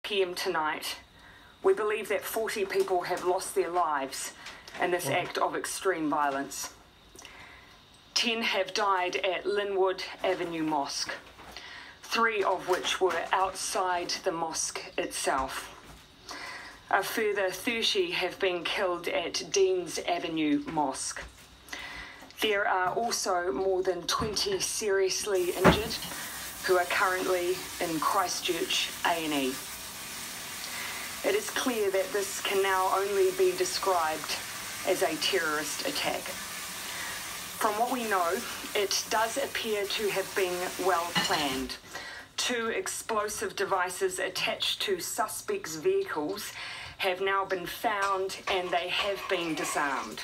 p.m. tonight, we believe that 40 people have lost their lives in this act of extreme violence. 10 have died at Linwood Avenue Mosque, 3 of which were outside the mosque itself. A further 30 have been killed at Deans Avenue Mosque. There are also more than 20 seriously injured who are currently in Christchurch A&E. It is clear that this can now only be described as a terrorist attack. From what we know, it does appear to have been well planned. 2 explosive devices attached to suspects' vehicles have now been found and they have been disarmed.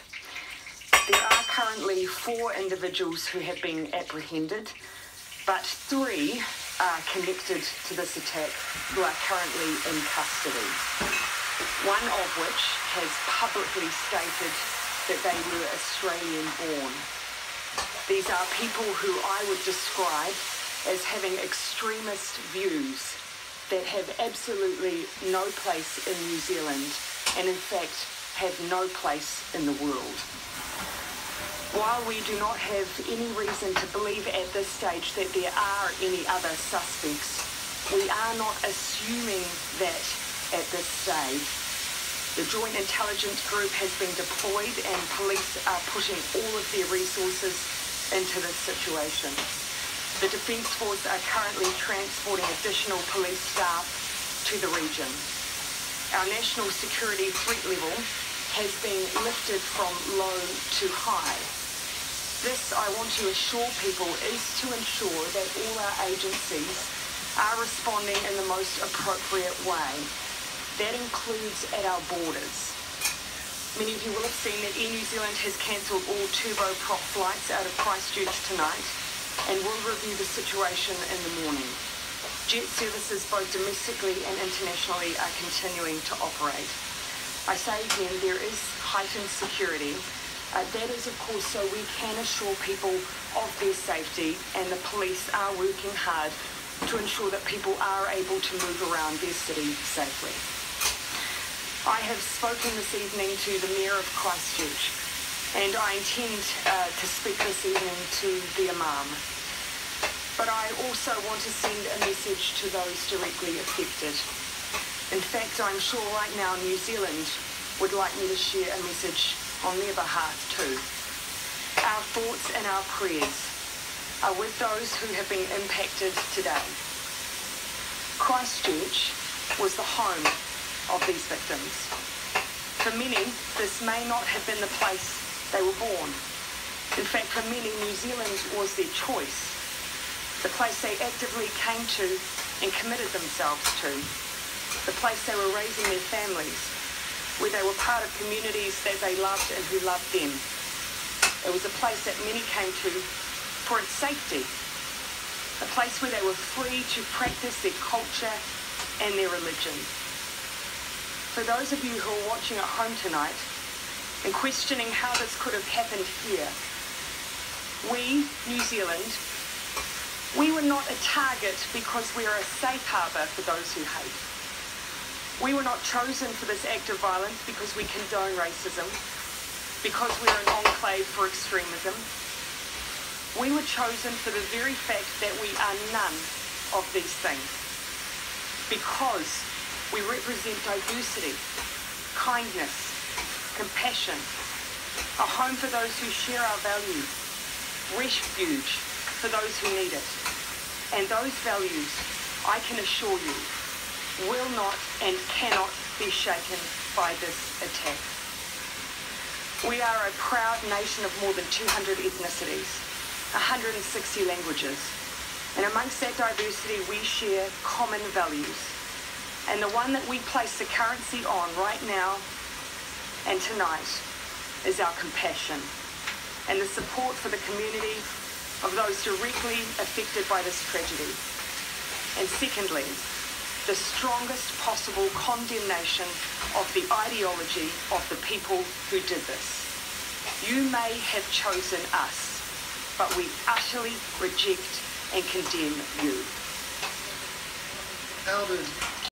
There are currently 4 individuals who have been apprehended, but 3 are connected to this attack who are currently in custody. One of which has publicly stated that they were Australian born. These are people who I would describe as having extremist views that have absolutely no place in New Zealand and in fact have no place in the world. While we do not have any reason to believe at this stage that there are any other suspects, we are not assuming that at this stage. The Joint Intelligence Group has been deployed and police are putting all of their resources into this situation. The Defence Force are currently transporting additional police staff to the region. Our national security threat level has been lifted from low to high. This, I want to assure people, is to ensure that all our agencies are responding in the most appropriate way. That includes at our borders. Many of you will have seen that Air New Zealand has cancelled all turboprop flights out of Christchurch tonight and will review the situation in the morning. Jet services both domestically and internationally are continuing to operate. I say again, there is heightened security. That is, of course, so we can assure people of their safety, and the police are working hard to ensure that people are able to move around their city safely. I have spoken this evening to the Mayor of Christchurch, and I intend to speak this evening to the Imam. But I also want to send a message to those directly affected. In fact, I'm sure right now New Zealand would like me to share a message on their behalf too. Our thoughts and our prayers are with those who have been impacted today. Christchurch was the home of these victims. For many, this may not have been the place they were born. In fact, for many, New Zealand was their choice, the place they actively came to and committed themselves to, the place they were raising their families, where they were part of communities that they loved and who loved them. It was a place that many came to for its safety, a place where they were free to practice their culture and their religion. For those of you who are watching at home tonight and questioning how this could have happened here, we, New Zealand, we were not a target because we are a safe harbour for those who hate. We were not chosen for this act of violence because we condone racism, because we're an enclave for extremism. We were chosen for the very fact that we are none of these things, because we represent diversity, kindness, compassion, a home for those who share our values, refuge for those who need it. And those values, I can assure you, will not and cannot be shaken by this attack. We are a proud nation of more than 200 ethnicities, 160 languages, and amongst that diversity we share common values. And the one that we place the currency on right now and tonight is our compassion and the support for the community of those directly affected by this tragedy. And secondly, the strongest possible condemnation of the ideology of the people who did this. You may have chosen us, but we utterly reject and condemn you. Elders.